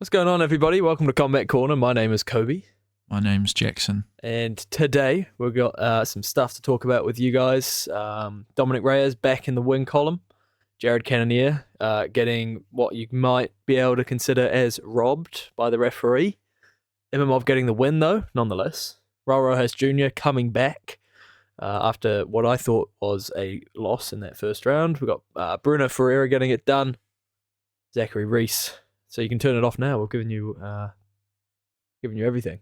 What's going on, everybody? Welcome to Combat Corner. My name is Kobe, My name's Jackson. and today we've got some stuff to talk about with you guys. Dominic Reyes back in the win column. Jared Cannonier getting what you might be able to consider as robbed by the referee. Imamov getting the win, though, nonetheless. Raul Rojas Jr. coming back after what I thought was a loss in that first round. We've got Bruno Ferreira getting it done. Zachary Reese. So you can turn it off now. We've given you everything.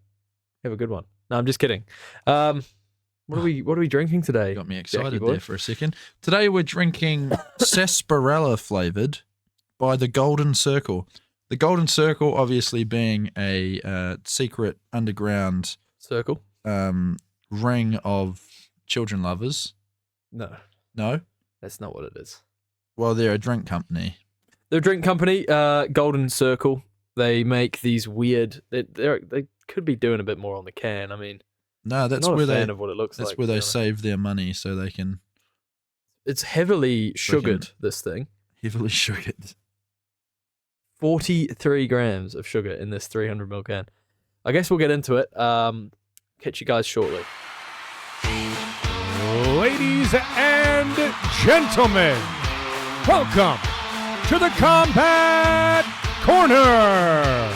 Have a good one. No, I'm just kidding. What are we drinking today? Got me excited there for a second. Today we're drinking sarsaparilla flavored by the Golden Circle. The Golden Circle, obviously, being a secret underground Circle? ring of children lovers. No, No? that's not what it is. Well, they're a drink company. They're a drink company, Golden Circle. They make these weird. They could be doing a bit more on the can. I mean, No, that's not where a they. fan of what it looks That's like. where to be they honest. save their money, so they can It's heavily sugared. This thing, heavily sugared. 43 grams of sugar in this 300ml can. I guess we'll get into it. Catch you guys shortly. Ladies and gentlemen, welcome to the Combat Corner.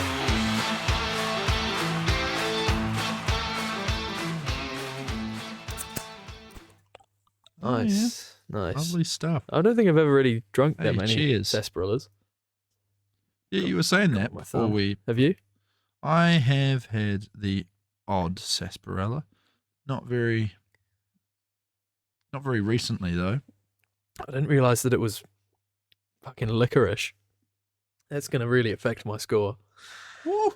Nice, nice. Lovely stuff. I don't think I've ever really drunk that Hey, many cheers. sarsaparillas. Yeah, you were saying Got that my before thumb. we. Have you? I have had the odd sarsaparilla. Not very recently though. I didn't realise that it was fucking licorice. That's going to really affect my score. Woo.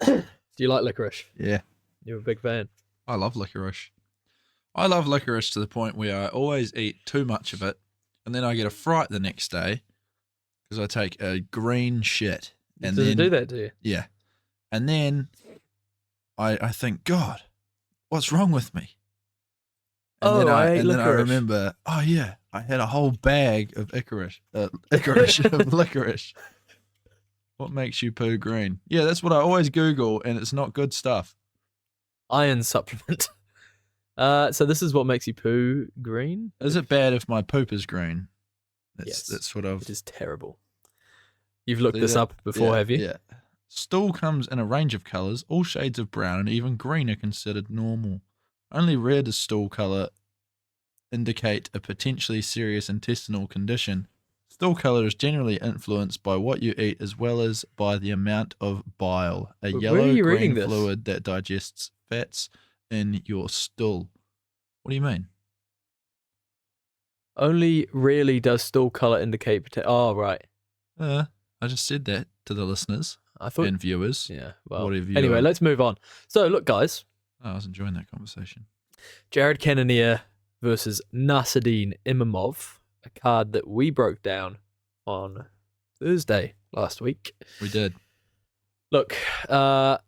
Do you like licorice? Yeah, You're a big fan. I love licorice. I love licorice to the point where I always eat too much of it, and then I get a fright the next day because I take a green shit. And Does then it do that to you? Yeah, and then I think, God, what's wrong with me? And Oh, then I ate and then I licorice. remember, oh yeah, I had a whole bag of licorice. What makes you poo green? Yeah, that's what I always Google, and it's not good stuff. Iron supplement. So this is what makes you poo green? Is it bad if my poop is green? Yes. That's what I've. It is terrible. You've looked See this that? up before, Yeah, have you? Yeah. Stool comes in a range of colours. All shades of brown and even green are considered normal. Only rare does stool colour indicate a potentially serious intestinal condition. Stool colour is generally influenced by what you eat as well as by the amount of bile, a Where are you reading yellow-green this? fluid that digests fats in your stool. What do you mean? Only rarely does stool colour indicate... Oh, right. I just said that to the listeners I thought... and viewers. Yeah, well... Whatever you Anyway, are. let's move on. So, look, guys. I was enjoying that conversation. Jared Cannonier versus Nasruddin Imamov, a card that we broke down on Thursday last week. We did. Look,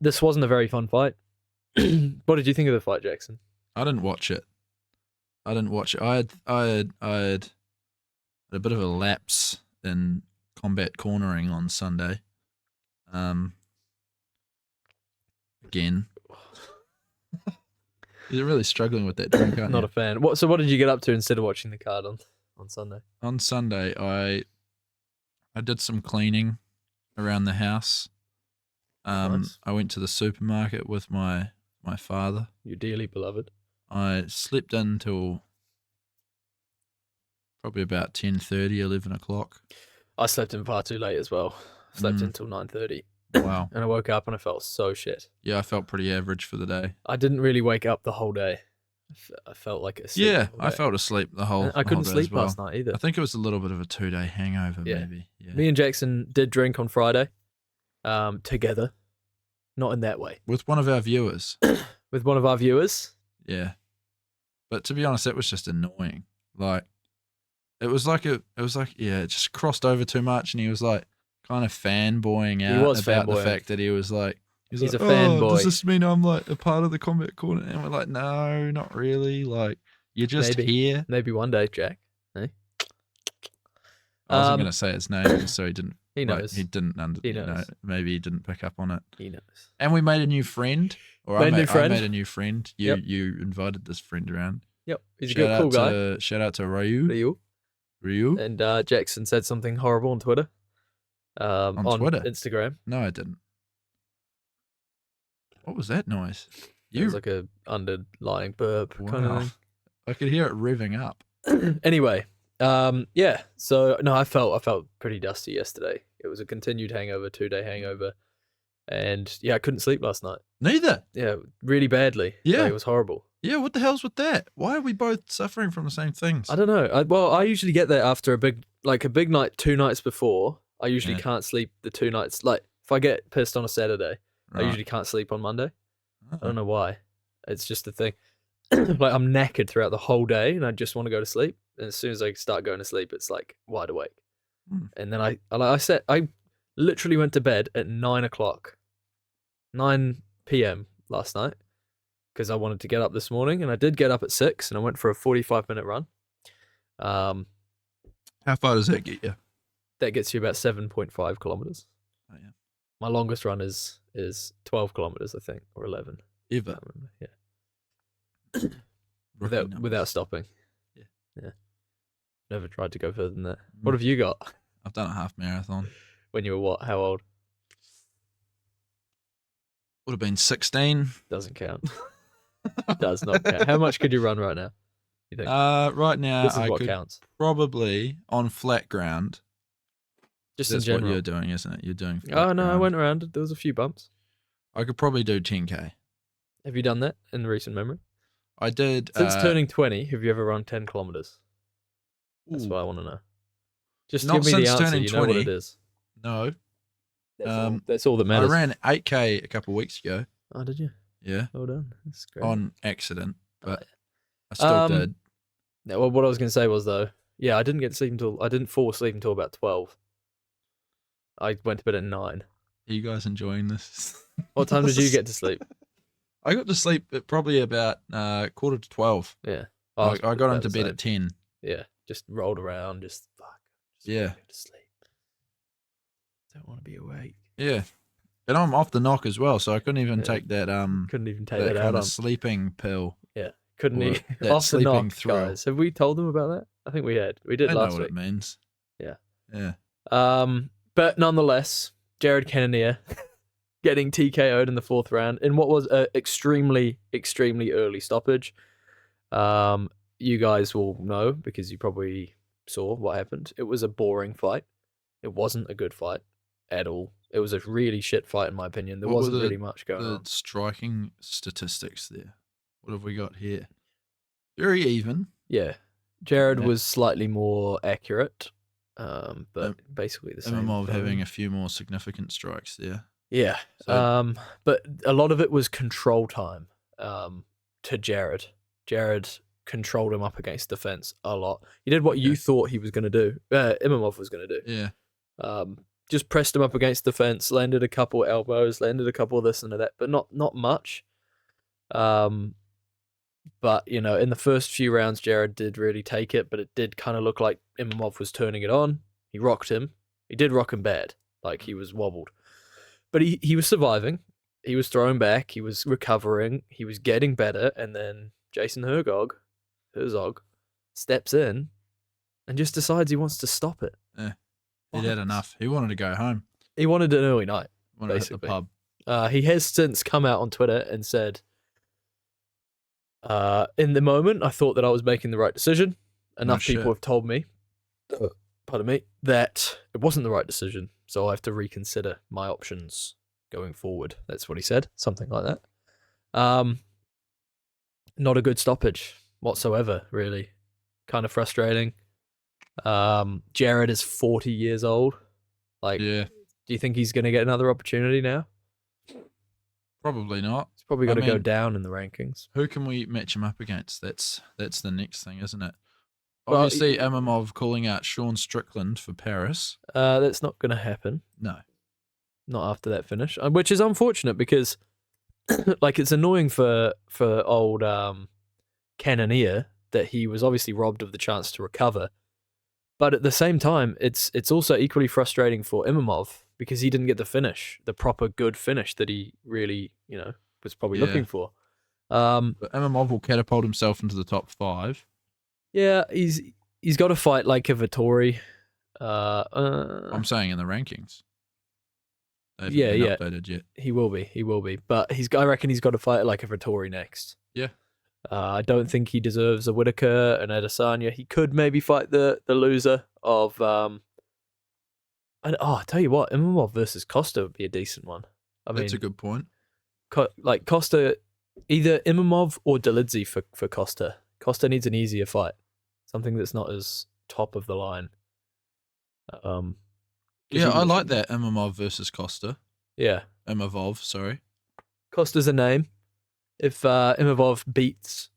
this wasn't a very fun fight. What did you think of the fight, Jackson? I didn't watch it. I had a bit of a lapse in combat cornering on Sunday. Again. You're really struggling with that drink, aren't Not you? a fan. So what did you get up to instead of watching the card on Sunday? On Sunday, I did some cleaning around the house. Nice. I went to the supermarket with my father. Your dearly beloved. I slept in till probably about 10:30, 11 o'clock. I slept in far too late as well. Slept Mm. until 9:30. Wow. And I woke up and I felt so shit. Yeah, I felt pretty average for the day. I didn't really wake up the whole day. I felt like a Yeah, I felt asleep the whole. I couldn't the whole day as sleep well. last night either. I think it was a little bit of a 2-day hangover, Yeah. maybe. Yeah. Me and Jackson did drink on Friday, together. Not in that way. With one of our viewers. With one of our viewers. Yeah. But to be honest, that was just annoying. Like, it was like, it just crossed over too much, and he was like kind of fanboying out was about the fanboying. fact that he's He's like, a fanboy. Does this mean I'm like a part of the combat corner? And we're like, no, not really. Like, you're just Maybe. here. Maybe one day, Jack. I wasn't going to say his name, so he didn't He Right, knows. he didn't. He knows. Maybe he didn't pick up on it. He knows. And we made a new friend. Or Made I a new friend. I made a new friend. You Yep. you invited this friend around. Yep. He's a good, cool guy. Shout out to Ryu. And Jackson said something horrible on Twitter. On Twitter? Instagram. No, I didn't. What was that noise? It was like a underlying burp kind of thing. I could hear it revving up. Anyway, yeah. So no, I felt pretty dusty yesterday. It was a continued hangover, 2-day hangover, and yeah, I couldn't sleep last night. Neither. Yeah, really badly. Yeah. Like, it was horrible. Yeah, what the hell's with that? Why are we both suffering from the same things? I don't know. I usually get that after a big night 2 nights before. I usually can't sleep the 2 nights. Like if I get pissed on a Saturday, I usually can't sleep on Monday. I don't know why. It's just a thing. Like I'm knackered throughout the whole day, and I just want to go to sleep. And as soon as I start going to sleep, it's like wide awake. And then I literally went to bed at 9 p.m. last night because I wanted to get up this morning, and I did get up at 6, and I went for a 45-minute run. How far does that get you? That gets you about 7.5 kilometers. Oh yeah. My longest run is 12 kilometers, I think, or 11. Ever? I can't remember. Yeah. Without stopping. Yeah. Never tried to go further than that. What have you got? I've done a half marathon. When you were what? How old? Would have been 16. Doesn't count. Does not count. How much could you run right now? You think? Right now, This is I what could counts. probably on flat ground. Just That's in general. what you're doing, isn't it? You're doing. Flat Oh no, I ground. went around. There was a few bumps. I could probably do 10k. Have you done that in recent memory? I did. Since turning 20, have you ever run 10 kilometers? That's what I want to know. Just Not give me the since answer. turning You know what 20. it is. No. That's all that matters. I ran 8k a couple of weeks ago. Oh, did you? Yeah. Well done. That's great. On accident, but I still Um, did. Yeah, well, what I was going to say was though, yeah, I didn't fall asleep until about 12. I went to bed at 9. Are you guys enjoying this? What time did you get to sleep? I got to sleep at probably about 11:45. Yeah. I got about into the bed same. at 10. Yeah, just rolled around, just Yeah. go to sleep. Don't want to be awake. Yeah. And I'm off the knock as well, so I couldn't even Yeah. take that Couldn't even take that that kind out of on. sleeping pill. Yeah, couldn't or even. that Off the sleeping knock, thrill. guys. Have we told them about that? I think we had. We did I know last what week. it means. Yeah. Yeah. But nonetheless, Jared Cannonier getting TKO'd in the 4th round in what was an extremely, extremely early stoppage. You guys will know because you probably saw what happened. It was a boring fight. It wasn't a good fight at all. It was a really shit fight in my opinion. There What were wasn't the- really much going The on. striking statistics there. What have we got here? Very even. Yeah. Jared Yeah. was slightly more accurate, but basically the same. Imamov thing. having a few more significant strikes there. Yeah. So- But a lot of it was control time to Jared. Jared controlled him up against the fence a lot. He did what you thought he was going to do. Imamov was going to do. Yeah. Just pressed him up against the fence, landed a couple elbows, landed a couple of this and of that, but not much. But, you know, in the first few rounds, Jared did really take it, but it did kind of look like Imamov was turning it on. He rocked him. He did rock him bad. Like, he was wobbled. But he was surviving. He was throwing back. He was recovering. He was getting better. And then Jason Herzog steps in and just decides he wants to stop it. He'd had enough. He wanted to go home. He wanted an early night. Wanted to hit the Basically. pub. He has since come out on Twitter and said, in the moment, I thought that I was making the right decision. Enough shit. people have told me, pardon me, that it wasn't the right decision. So I have to reconsider my options going forward. That's what he said. Something like that. Not a good stoppage whatsoever, really. Kind of frustrating. Jared is 40 years old. Like, Yeah. do you think he's going to get another opportunity now? Probably not. He's probably I got to go mean- down in the rankings. Who can we match him up against? That's the next thing, isn't it? Well, Obviously, Imamov calling out Sean Strickland for Paris. That's not going to happen. No. Not after that finish, which is unfortunate because, like, it's annoying for old Cannonier that he was obviously robbed of the chance to recover. But at the same time, it's also equally frustrating for Imamov because he didn't get the proper good finish that he really, was probably Yeah. looking for. But Imamov will catapult himself into the top 5. Yeah, he's got to fight like a Vittori. I'm saying in the rankings. They haven't Yeah, been yeah. updated yet. He will be. But I reckon he's got to fight like a Vittori next. Yeah. I don't think he deserves a Whitaker, an Adesanya. He could maybe fight the loser of. I'll tell you what, Imamov versus Costa would be a decent one. That's a good point. Like Costa, either Imamov or Dolidze for Costa. Costa needs an easier fight, something that's not as top of the line. Yeah, I like that Imamov versus Costa. Yeah, Imamov, sorry. Costa's a name. If Imamov beats,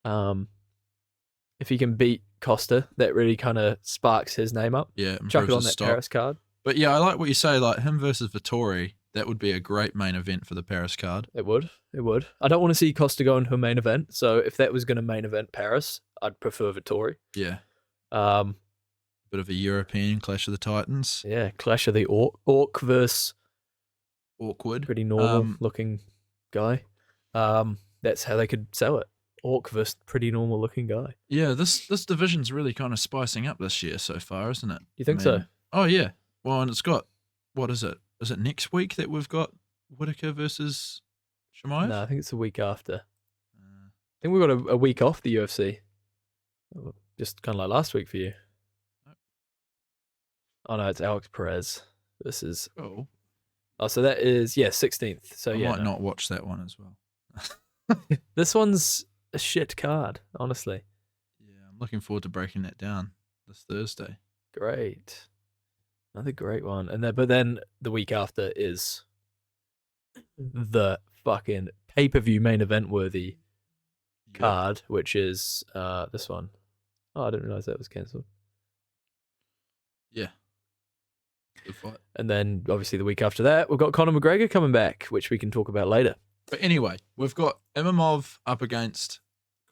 if he can beat Costa, that really kind of sparks his name up. Yeah, Chuck improves it on his that stock. Paris card. But yeah, I like what you say, like him versus Vittori. That would be a great main event for the Paris card. It would. I don't want to see Costa go into a main event. So if that was going to main event Paris, I'd prefer Vittori. Yeah. Um, Bit of a European Clash of the Titans. yeah, Clash of the Orc versus Awkward. pretty normal looking guy. That's how they could sell it. Orc versus pretty normal looking guy. Yeah, this division's really kind of spicing up this year so far, isn't it? You think so? Oh yeah. Well, and it's got, what is it? Is it next week that we've got Whitaker versus Chimaev? No, I think it's the week after. I think we've got a week off the UFC. Just kind of like last week for you. Oh no, it's Alex Perez. This is. Oh. Oh, so that is 16th. So I yeah, might not watch that one as well. This one's a shit card, honestly. Yeah, I'm looking forward to breaking that down this Thursday. Great, another great one. But then the week after is the fucking pay-per-view main event worthy card, which is this one. Oh, I didn't realize that was cancelled. Yeah. Good fight. And then obviously the week after that, we've got Conor McGregor coming back, which we can talk about later. But anyway, we've got Imamov up against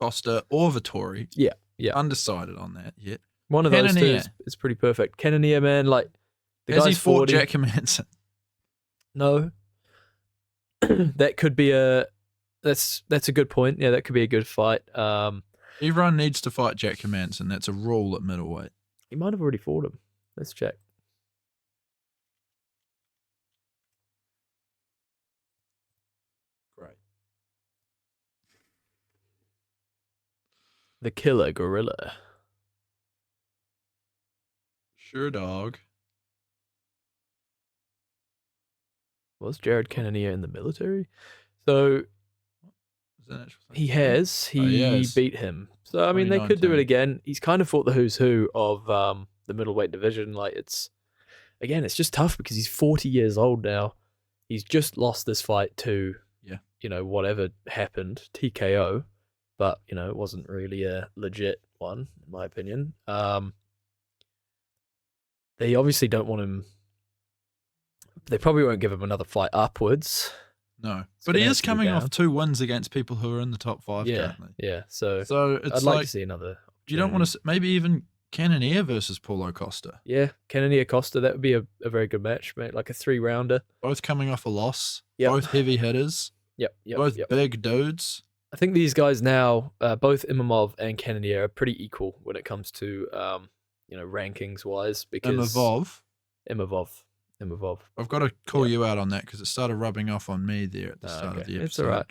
Costa or Vittori. Yeah. Undecided on that yet. One of those two Cannonier. is pretty perfect. Cannonier, man, like the Has guy's he fought 40. Jack Hermanson? No. That could be that's a good point. Yeah, that could be a good fight. Everyone needs to fight Jack Hermanson. That's a rule at middleweight. He might have already fought him. Let's check. Great. The Killer Gorilla. Sure, dog. Was Jared Cannonier in the military? So Is that an actual thing? he has. He beat him. So I mean, they could do it 2019. again. He's kind of fought the who's who of the middleweight division. Like it's just tough because he's 40 years old now. He's just lost this fight to whatever happened, TKO, but it wasn't really a legit one in my opinion. They obviously don't want him. They probably won't give him another fight upwards. No. It's But he gonna is have to be coming down. off 2 wins against people who are in the top 5 Yeah, currently. yeah. So So it's I'd like to see another. you don't want to, maybe even Cannonier versus Paulo Costa. Yeah, Cannonier Costa, that would be a very good match, mate. Like a 3-rounder. Both coming off a loss. Yep. Both heavy hitters. Yep. Both big dudes. I think these guys now, both Imamov and Cannonier, are pretty equal when it comes to rankings wise. Because Imamov. I've got to call you out on that because it started rubbing off on me there at the start of the episode. It's all right.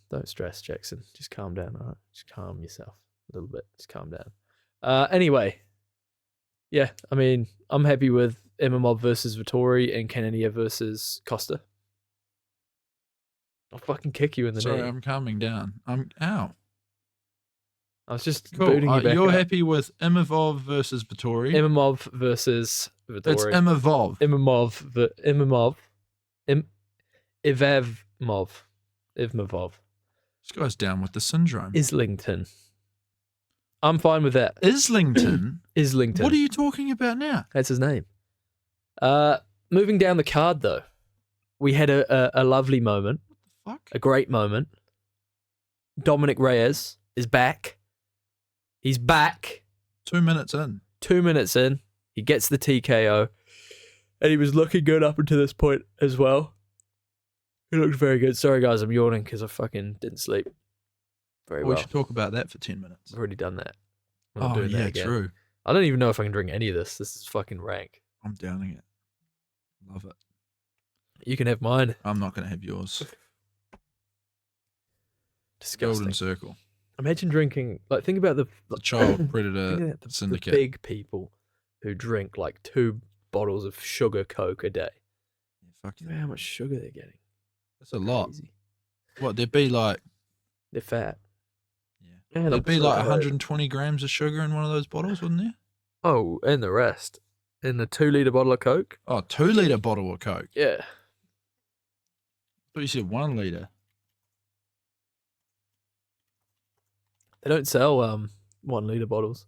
Don't stress, Jackson. Just calm down. All right, just calm yourself a little bit. Just calm down. Anyway, yeah. I mean, I'm happy with Imamov versus Vittori and Cannonier versus Costa. I'll fucking kick you in the Sorry, knee. I'm calming down. Ow. I was just Cool. booting you back You're up. happy with Imamov versus Vittori? Imamov versus Vittori. It's Imamov. Ivmavov. This guy's down with the syndrome. Islington. I'm fine with that. Islington? Islington. What are you talking about now? That's his name. Moving down the card, though, we had a lovely moment, Fuck. a great moment. Dominic Reyes is back. He's back. 2 minutes in. 2 minutes in, he gets the TKO, and he was looking good up until this point as well. He looked very good. Sorry, guys, I'm yawning because I fucking didn't sleep very well. We should talk about that for 10 minutes. I've already done that. I'm not Oh, doing that yeah, again. true. I don't even know if I can drink any of this. This is fucking rank. I'm downing it. Love it. You can have mine. I'm not going to have yours. Disgusting. Golden circle. Imagine drinking, like, think about the Child predator think about the syndicate. big people who drink like 2 bottles of sugar Coke a day. Fuck Think about how much sugar they're getting. That's a lot. Crazy. What, there'd be like... They're fat. Yeah. Yeah, There'd be they're like so 120 grams of sugar in one of those bottles, wouldn't there? Oh, and the rest. In the 2-litre bottle of Coke? Oh, 2-litre bottle of Coke. Yeah. But you said 1 litre. They don't sell 1-litre bottles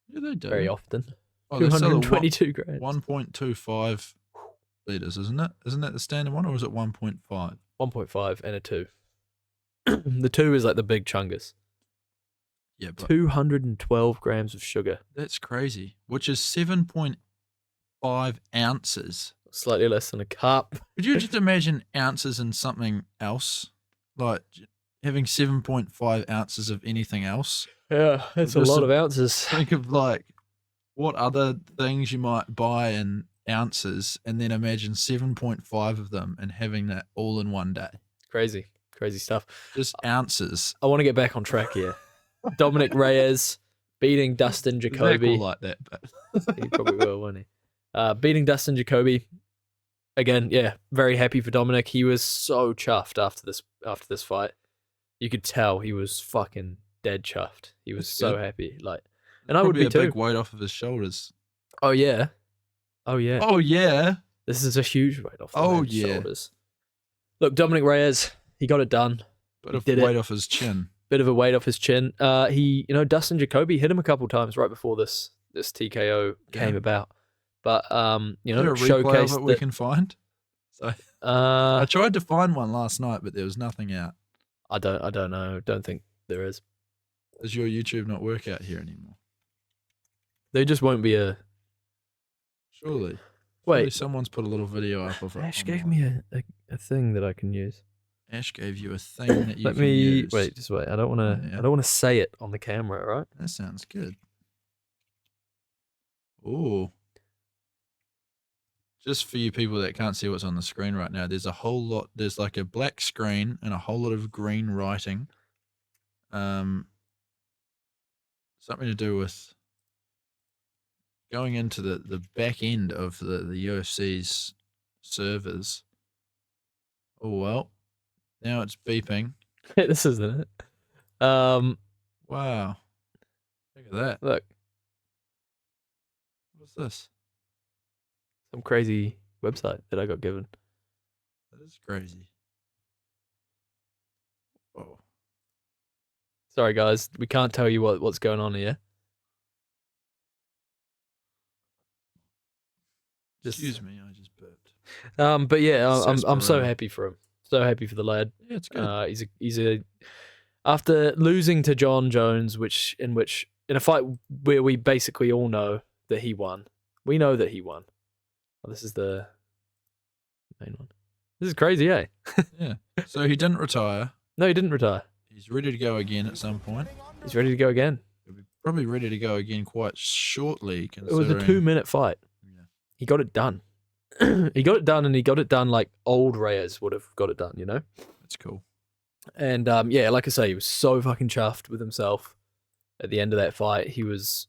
Yeah, they do. very often. Oh, they sell 222 grams. 1.25 litres, isn't it? Isn't that the standard one, or is it 1.5? 1.5 and a 2. The 2 is like the big chungus. Yeah, but 212 grams of sugar. that's crazy. Which is 7.5 ounces. Slightly less than a cup. Could you just imagine ounces in something else? Like having 7.5 ounces of anything else? Yeah, that's a Just lot a- of ounces. Think of like what other things you might buy in ounces, and then imagine 7.5 of them and having that all in one day. Crazy. Crazy stuff. Just ounces. I want to get back on track here. Dominic Reyes beating Dustin Zach Jacoby. will like that, but He probably will, won't he? Beating Dustin Jacoby. Again, yeah, very happy for Dominic. He was so chuffed after this fight. You could tell he was fucking dead chuffed. He was That's so good. happy. Like, and I would probably be a too. big weight off of his shoulders. Oh yeah. Oh yeah. Oh yeah. This is a huge weight off the Oh, man's yeah. shoulders. Look, Dominic Reyes, he got it done. Bit He of did it. weight off his chin. Bit of a weight off his chin. Dustin Jacoby hit him a couple times right before this TKO came Yeah. about. But Is there a replay of showcased it we that. can find? So I tried to find one last night, but there was nothing out. I don't know. Don't think there is. Does your YouTube not work out here anymore? There just won't be a. Surely. Wait. Surely someone's put a little video up of it. Ash gave online. me a thing that I can use. Ash gave you a thing that you Let can me use. wait. Just wait. I don't want to. Yeah. I don't want to say it on the camera, right? That sounds good. Oh. Just for you people that can't see what's on the screen right now, there's a whole lot. There's like a black screen and a whole lot of green writing. Something to do with going into the back end of the UFC's servers. Oh well, now it's beeping. This isn't it. Wow, look at that. Look, What's this? some crazy website that I got given. That is crazy. Oh, Sorry, guys. We can't tell you what's going on here. excuse me, I just burped. But yeah, I'm so Sarsaparilla. happy for him. So happy for the lad. Yeah, it's good. He's a after losing to John Jones, in a fight where we basically all know that he won. We know that he won. Oh, this is the main one. This is crazy, eh? Yeah. So he didn't retire. No, he didn't retire. He's ready to go again at some point. He's ready to go again. He'll be probably ready to go again quite shortly. It was a Considering 2-minute fight. Yeah. He got it done. He got it done, and he got it done like old Reyes would have got it done, you know? That's cool. And yeah, like I say, he was so fucking chuffed with himself at the end of that fight. He was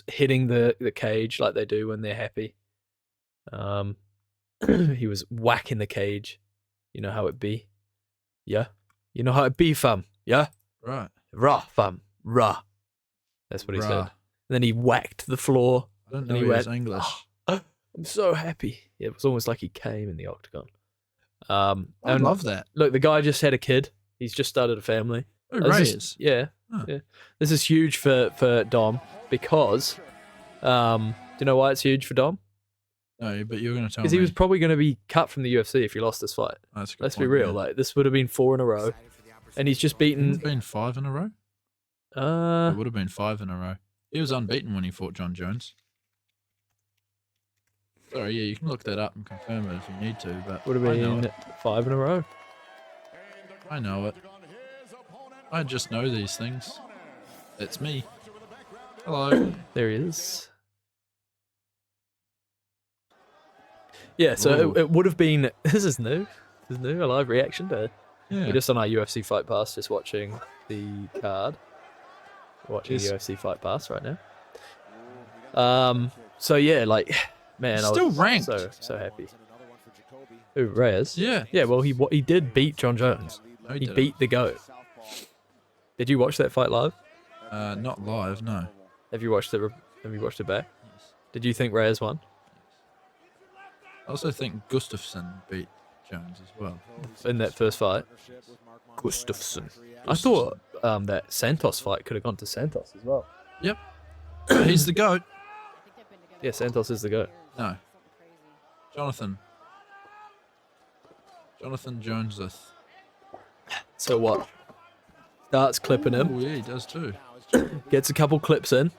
hitting the cage like they do when they're happy. He was whacking the cage. You know how it be? Yeah? You know how it be, fam? Yeah? Right. Rah, fam. Rah. That's what he said. Rah. And then he whacked the floor. I didn't And know he he was went, English. I'm so happy. It was almost like he came in the octagon. I and love that. Look, the guy just had a kid. He's just started a family. Oh, This is- Reyes. yeah, Huh. yeah. This is huge for Dom because, do you know why it's huge for Dom? No, but you're going to tell me. Because he was probably going to be cut from the UFC if he lost this fight. Oh, that's a good Let's be point, real. yeah. Like this would have been 4 in a row, and he's just Hasn't beaten. it been 5 in a row? It would have been 5 in a row. He was unbeaten when he fought John Jones. Sorry, yeah, you can look that up and confirm it if you need to, but would have I know been it. 5 in a row. I know it. I just know these things. It's me. Hello. There he is. Yeah, so Ooh. it would have been. This is new. This is new. A live reaction to. Yeah. We're just on our UFC Fight Pass, just watching the card. We're watching Yes. UFC Fight Pass right now. So yeah, like, man, I Still was ranked. so happy. Who, Reyes? Yeah. Yeah, well, he did beat John Jones. No, He didn't. beat the GOAT. Did you watch that fight live? Not live, no. Have you watched it? Have you watched it back? Did you think Reyes won? I also think Gustafsson beat Jones as well. In that first fight? Gustafsson. I thought that Santos fight could have gone to Santos as well. Yep. But he's the GOAT. Yeah, Santos is the GOAT. No. Jonathan Jones. So what? Starts clipping him. Oh, yeah, he does too. Gets a couple clips in.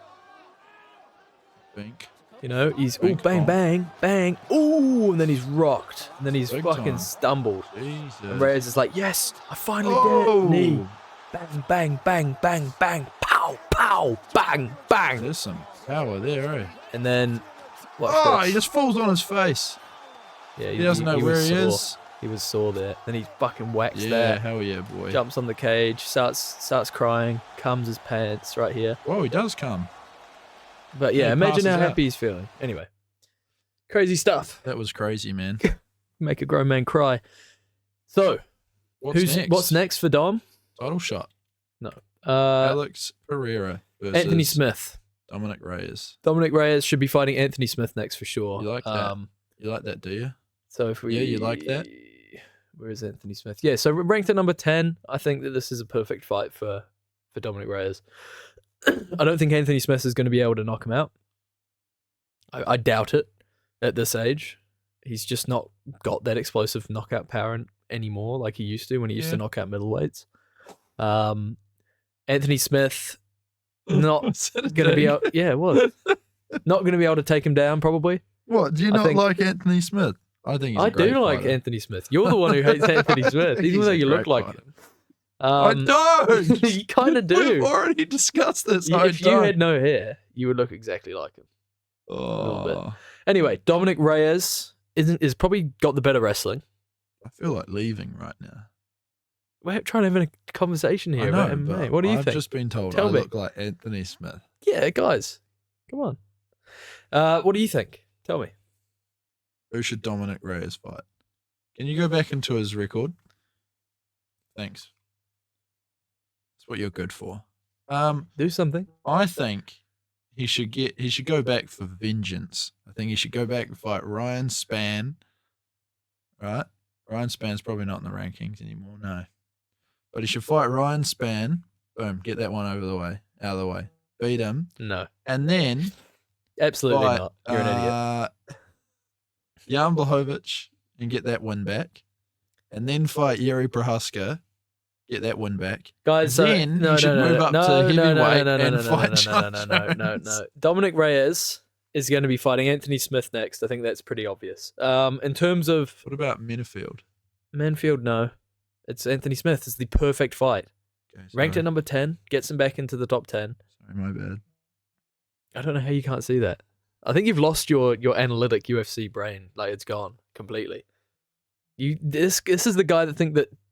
Bink. You know, he's Bink bang, bomb. bang, bang. Ooh, and then he's rocked. And then he's Big fucking time. stumbled. Jesus. And Reyes is like, yes, I finally did Oh! it. Knee. Bang, bang, bang, bang, bang. Pow, pow, bang, bang. There's some power there, eh? And then, watch Oh, this. he just falls on his face. Yeah, He doesn't know where was he sore. is. He was sore there. Then he fucking whacks Yeah, there. hell yeah, boy. Jumps on the cage, starts crying, comes his pants right here. Whoa, he does come. But Yeah, yeah, he imagine passes how out. happy he's feeling. Anyway, crazy stuff. That was crazy, man. Make a grown man cry. So, what's next for Dom? Title shot. No. Alex Pereira versus Anthony Smith. Dominic Reyes. Dominic Reyes should be fighting Anthony Smith next for sure. You like that? You like that, do you? So if we, Yeah, you like that? Where is Anthony Smith? Yeah, so ranked at number 10. I think that this is a perfect fight for Dominic Reyes. I don't think Anthony Smith is going to be able to knock him out. I doubt it at this age. He's just not got that explosive knockout power anymore like he used to when he used to knock out middleweights. Anthony Smith, not going to be able... Yeah, it was. Not going to be able to take him down, probably. What? Do you I not think- like Anthony Smith? I think he's I a great do like fighter. Anthony Smith. You're the one who hates Anthony Smith, even He's though a you look great like fighter. him. I don't. You kind of We've do. already discussed this. I If you don't. had no hair, you would look exactly like him. little bit. Oh, Anyway, Dominic Reyes is probably got the better wrestling. I feel like leaving right now. We're trying to have a conversation here I about know, MMA. but What do you I've think? just been told Tell I me. look like Anthony Smith. Yeah, guys, come on. What do you think? Tell me. Who should Dominic Reyes fight? Can you go back into his record? Thanks. That's what you're good for. Do something. I think he should go back for vengeance. I think he should go back and fight Ryan Spann. Right? Ryan Spann's probably not in the rankings anymore, no. But he should fight Ryan Spann. Boom, get that one out of the way. Beat him. No, And then absolutely fight not. You're an idiot. Jan Blachowicz and get that win back. And then fight Yuri Prohaska, get that win back. Guys, so then no, you should no, move no, up no, to no, no, heavyweight no, no, and no, fight no, John no. Jones. Dominic Reyes is going to be fighting Anthony Smith next. I think that's pretty obvious. In terms of What about Minifield? Manfield, no. It's Anthony Smith. It's the perfect fight. Okay, Ranked sorry. at number 10, gets him back into the top 10. Sorry, my bad. I don't know how you can't see that. I think you've lost your analytic UFC brain. Like, it's gone completely. This is the guy that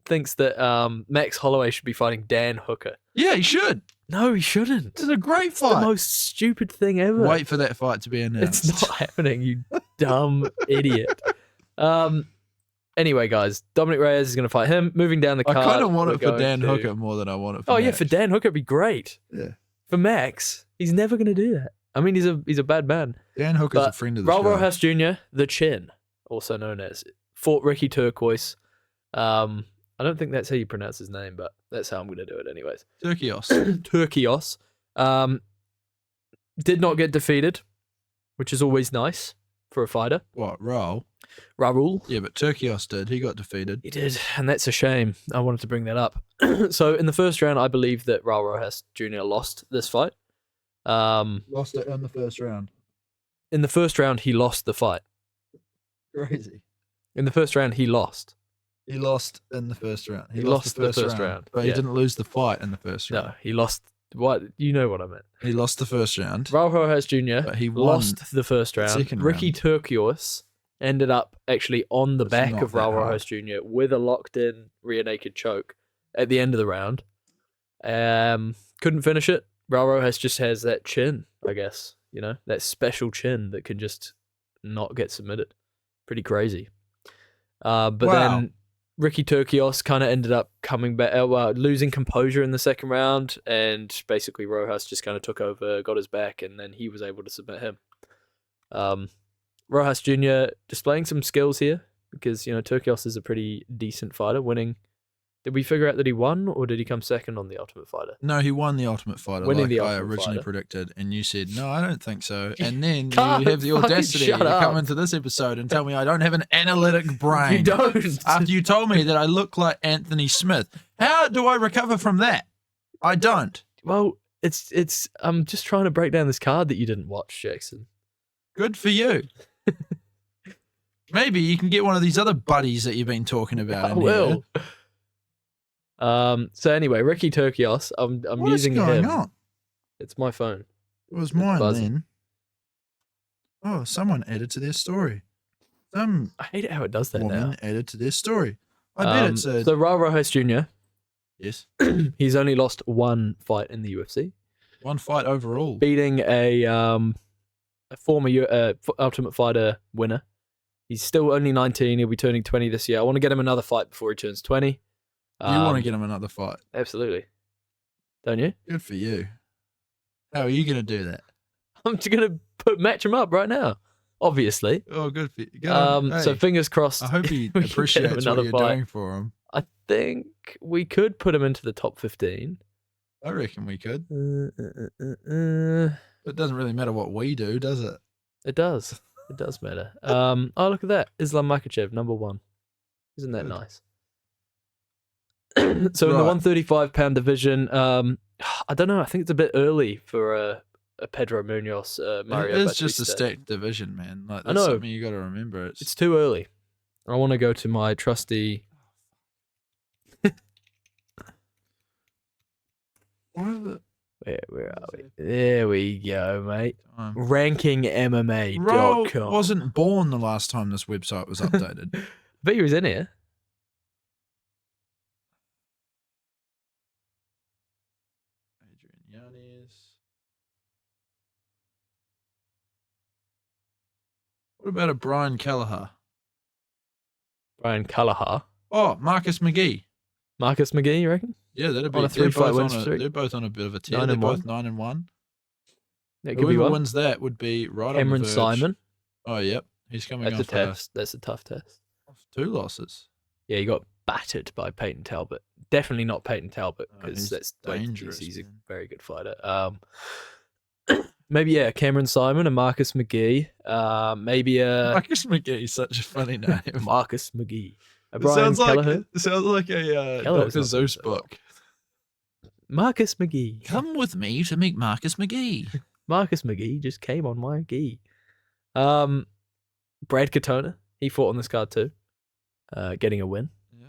thinks that Max Holloway should be fighting Dan Hooker. Yeah, he should. No, he shouldn't. This is a great It's the fight. most stupid thing ever. Wait for that fight to be announced. It's not happening, you dumb idiot. Anyway, guys, Dominic Reyes is going to fight him. Moving down the I card. kind of want we're it for going Dan to- Hooker more than I want it for Oh yeah, Max. for Dan Hooker, it'd be great. Yeah. For Max, he's never going to do that. I mean, he's a bad man. Dan Hooker's a But friend of the Raul show. Rojas Jr., the Chin, also known as, fought Ricky Turquoise. I don't think that's how you pronounce his name, but that's how I'm going to do it anyways. Turkios. Turkios. Did not get defeated, which is always nice for a fighter. What, Raul? Raul. Yeah, but Turkios did. He got defeated. He did, and that's a shame. I wanted to bring that up. So in the first round, I believe that Raul Rojas Jr. lost this fight. Lost it in the first round. In the first round, he lost the fight. Crazy. In the first round, he lost. He lost in the first round. He lost the first round. But he Yeah. didn't lose the fight in the first round. No, he lost. What? You know what I meant. He lost the first round. Raul Rojas Jr. But he won lost the first round. second Ricky round. Turkios ended up actually on the It's back not of that Raul hard. Rojas Jr. with a locked-in rear naked choke at the end of the round. Couldn't finish it. Raul Rojas just has that chin, I guess. You know, that special chin that can just not get submitted. Pretty crazy. But Wow. then Ricky Turkios kind of ended up coming back, losing composure in the second round, and basically Rojas just kind of took over, got his back, and then he was able to submit him. Rojas Jr. displaying some skills here because, you know, Turkios is a pretty decent fighter, winning. Did we figure out that he won, or did he come second on the Ultimate Fighter? No, he won the Ultimate Fighter Winning like the I Ultimate originally Fighter. predicted, and you said, no, I don't think so. And then you Can't have the fucking audacity to shut up. come into this episode and tell me I don't have an analytic brain. You don't. After you told me that I look like Anthony Smith. How do I recover from that? I don't. Well, it's. I'm just trying to break down this card that you didn't watch, Jackson. Good for you. Maybe you can get one of these other buddies that you've been talking about. I in will. here. So anyway, Ricky Turkios, I'm What is using going him. on? It's my phone. It was mine buzzing. then. Oh, someone added to their story. Some I hate it how it does that woman now. added to their story. I bet it's a... So Raul Rojas Jr. Yes. He's only lost one fight in the UFC, One fight overall. beating a former Ultimate Fighter winner. He's still only 19. He'll be turning 20 this year. I want to get him another fight before he turns 20. You want to get him another fight. Absolutely. Don't you? Good for you. How are you going to do that? I'm just going to match him up right now, obviously. Oh, good for you. Go on. So Hey, fingers crossed. I hope he we can get him appreciates what another you're fight. doing for him. I think we could put him into the top 15. I reckon we could. It It doesn't really matter what we do, does it? does. It does matter. Oh, look at that. Islam Makhachev, number 1. Isn't that Good. nice? So in the Right. 135-pound division, I don't know. I think it's a bit early for a Pedro Munoz, Mario It is just a Batista. stacked division, man. Like, I that's know. something you got to remember. It's too early. I want to go to my trusty. Where are we? There we go, mate. Roll RankingMMA.com. wasn't born the last time this website was updated. I bet he was in here. Adrian Yanez. What about a Brian Kelleher? Brian Callahar. Oh, Marcus McGee. Marcus McGee, you reckon? Yeah, that'd be. On a they're 3-fight both win on a- streak. They're both on a bit of a tear. 9 They're and both 1. 9-1. That could be Whoever one. wins that would be right on Cameron the verge. Simon. Oh, yep. He's coming That's a off test. That's a tough test. off 2 losses. Yeah, he got battered by Peyton Talbot. Definitely not Peyton Talbot Oh, because he's that's dangerous, He's a man. very good fighter. Maybe Cameron Simon and Marcus McGee. Maybe Marcus McGee is such a funny name. Marcus McGee. It Brian sounds like Kelleher. it sounds like a Kelleher's Dr. not Zeus so book. Marcus McGee. Come with me to meet Marcus McGee. Marcus McGee just came on my gi. Brad Katona. He fought on this card too. Getting a win. Yeah.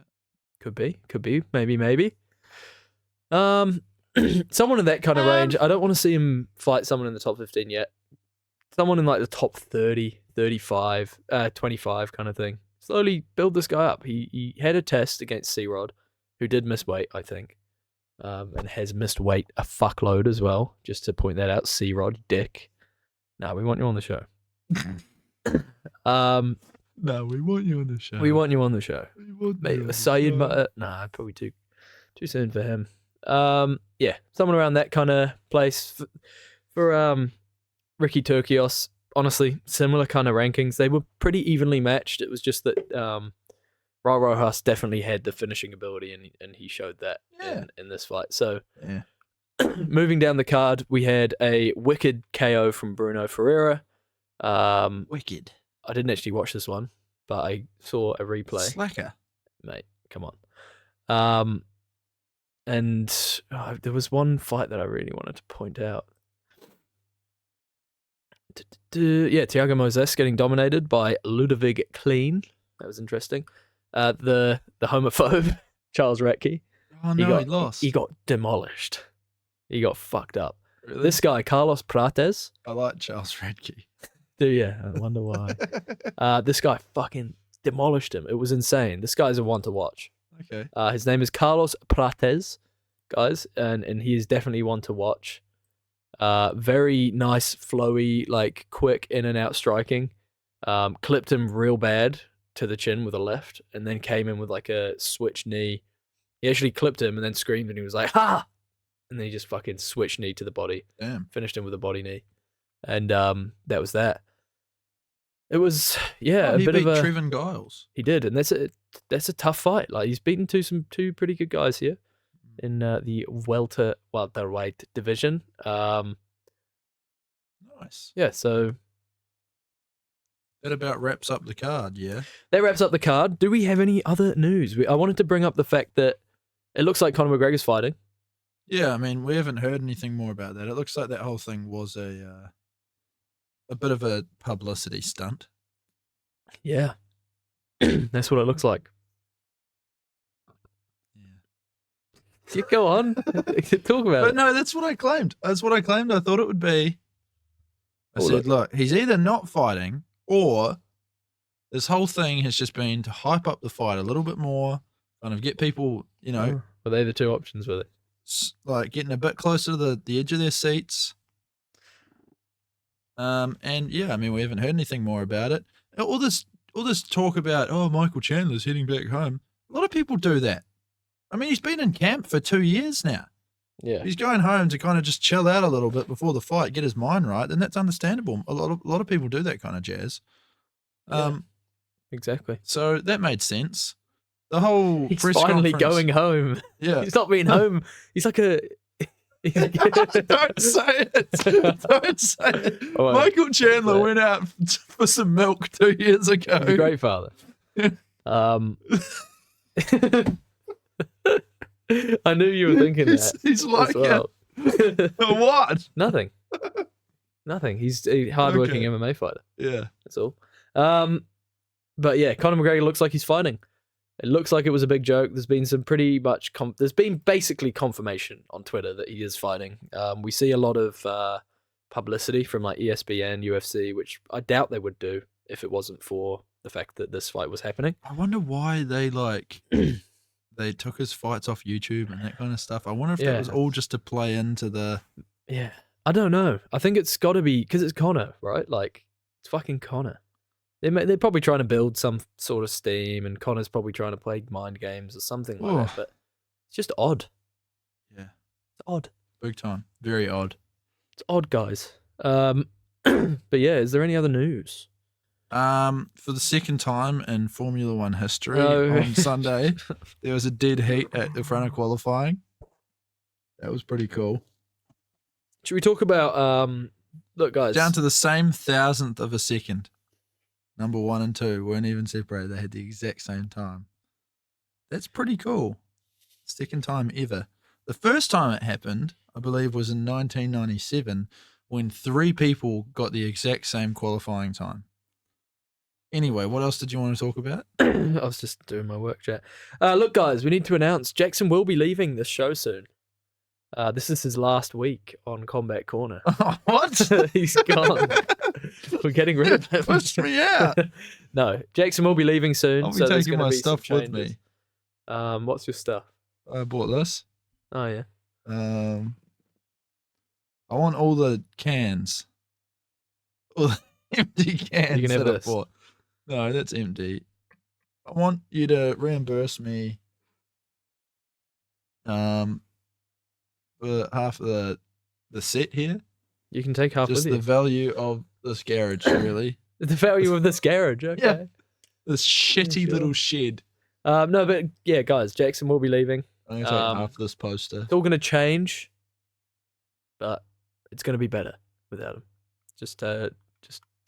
Could be. Maybe. Someone in that kind of range. I don't want to see him fight someone in the top 15 yet. Someone in like the top 30, 35, 25 kind of thing. Slowly build this guy up. He had a test against C-Rod, who did miss weight, I think. And has missed weight a fuckload as well. Just to point that out, C-Rod, dick. No, we want you on the show. No, we want you on the show. We want you on the show. We want you on Maybe the Sayed, show. nah, probably too soon for him. Yeah, someone around that kind of place for Ricky Turkios. Honestly, similar kind of rankings. They were pretty evenly matched. It was just that Raul Rojas definitely had the finishing ability, and he showed that in this fight. So, Yeah. moving down the card, we had a wicked KO from Bruno Ferreira. Wicked. I didn't actually watch this one. but I saw a replay. Slacker. Mate, come on. And there was one fight that I really wanted to point out. Yeah, Thiago Moises getting dominated by Ludovic Clean. That was interesting. The homophobe, Charles Retke. Oh, no, he lost. He got demolished. He got fucked up. Really? This guy, Carlos Prates. I like Charles Radke. Do you? I wonder why. This guy fucking demolished him. It was insane. This guy's a one to watch. Okay. His name is Carlos Prates, guys, and he is definitely one to watch. Very nice, flowy, like quick in and out striking. Clipped him real bad to the chin with a left, and then came in with like a switch knee. He actually clipped him and then screamed, and he was like, "Ha!" And then he just fucking switched knee to the body. Damn. Finished him with a body knee, and that was that. It was a he bit beat of a. Trevin Giles. He did, and that's a tough fight. Like he's beaten two pretty good guys here in the welterweight division. Nice. Yeah, so That about wraps up the card, yeah? that wraps up the card. Do we have any other news? I wanted to bring up the fact that it looks like Conor McGregor's fighting. Yeah, I mean, we haven't heard anything more about that. It looks like that whole thing was a bit of a publicity stunt. Yeah, that's what it looks like. Yeah. You go on, talk about But it. no, that's what I claimed. That's what I claimed. I thought it would be. I Oh, said, look, he's either not fighting or this whole thing has just been to hype up the fight a little bit more, kind of get people, Were they the two options? Were they? like getting a bit closer to the edge of their seats. And yeah, I mean, we haven't heard anything more about it. All this talk about, Michael Chandler's heading back home. A lot of people do that. I mean, he's been in camp for 2 years now. Yeah, He's going home to kind of just chill out a little bit before the fight, get his mind right, and that's understandable. A lot of people do that kind of jazz. exactly. So that made sense. The whole He's press finally conference- going home. Yeah. He's not being home. He's like a. Don't say it. Don't say it. Oh, Michael Chandler yeah. went out for some milk 2 years ago. He's a great father. I knew you were thinking that. He's like as well. what? Nothing. He's a hardworking Okay. MMA fighter. Yeah. That's all. But yeah, Conor McGregor looks like he's fighting. It looks like it was a big joke. There's been some pretty much. There's been basically confirmation on Twitter that he is fighting. We see a lot of publicity from like ESPN, UFC, which I doubt they would do if it wasn't for the fact that this fight was happening. I wonder why they they took his fights off YouTube and that kind of stuff. I wonder if that was all just to play into the. Yeah, I don't know. I think it's got to be because it's Conor, right? Like it's fucking Conor. They're probably trying to build some sort of steam, and Conor's probably trying to play mind games or something like that. But it's just odd. Yeah. It's odd. Big time. Very odd. It's odd, guys. But yeah, is there any other news? For the second time in Formula One history Oh. on Sunday, there was a dead heat at the front of qualifying. That was pretty cool. Should we talk about look, guys? Down to the same thousandth of a second. Number 1 and 2 weren't even separated. They had the exact same time. That's pretty cool. Second time ever. The first time it happened, I believe, was in 1997 when 3 people got the exact same qualifying time. Anyway, what else did you want to talk about? I was just doing my work chat. Look, guys, we need to announce Jackson will be leaving this show soon. This is his last week on Combat Corner. What? He's gone. We're getting rid of him. Push me out. No, Jackson will be leaving soon. I'll be so there's taking gonna my be some stuff with changes. me. What's your stuff? I bought this. Oh yeah. I want all the cans. All the empty cans You can have that I this. bought. No, that's empty. I want you to reimburse me for half of the set here. You can take half Just with the you. value of this garage, really. The value of this garage. Okay. This shitty sure. little shed. No, but yeah, guys, Jackson will be leaving. I'm going to take half of this poster. It's all going to change, but it's going to be better without him. Just thought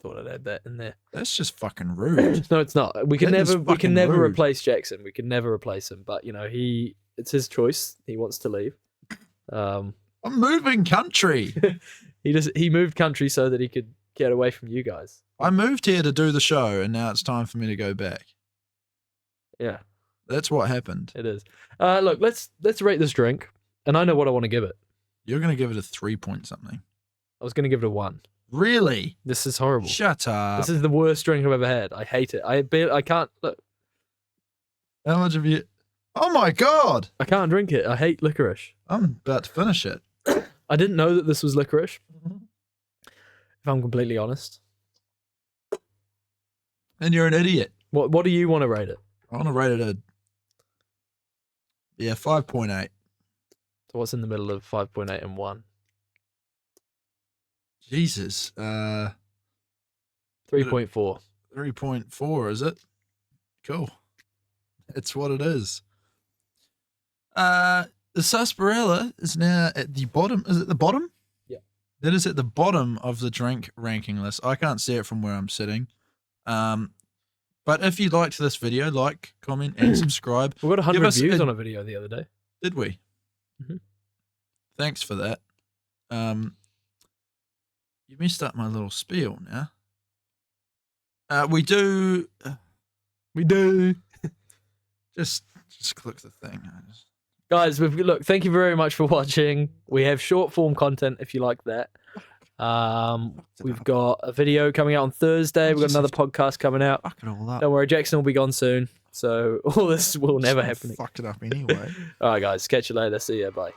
thought I'd add that in there. That's just fucking rude. No, it's not. We can That is fucking never rude. replace Jackson. We can never replace him. But it's his choice. He wants to leave. I'm moving country. He moved country so that he could get away from you guys. I moved here to do the show, and now it's time for me to go back. Yeah, That's what happened. it is. Look, let's rate this drink, and I know what I want to give it. You're going to give it a 3 point something. I was going to give it a 1. Really? This is horrible. Shut up. This is the worst drink I've ever had. I hate it. I can't look. How much have you? Oh my God. I can't drink it. I hate licorice. I'm about to finish it. I didn't know that this was licorice. If I'm completely honest. And you're an idiot. What do you want to rate it? I want to rate it 5.8. So what's in the middle of 5.8 and 1? Jesus. 3.4. 3.4, is it? Cool. It's what it is. The sarsaparilla is now at the bottom. Is it the bottom? Yeah. That is at the bottom of the drink ranking list. I can't see it from where I'm sitting. But if you liked this video, like, comment, and subscribe. We got 100 Give us views a- on a video the other day. Did we? Mhm. Thanks for that. You messed up my little spiel now. We do. Just click the thing. Guys, look, thank you very much for watching. We have short form content if you like that. We've got a video coming out on Thursday. We've got another podcast coming out. Fuck it all up. Don't worry, Jackson will be gone soon. So all this will never happen. Fucked it up anyway. All right, guys. Catch you later. See ya. Bye.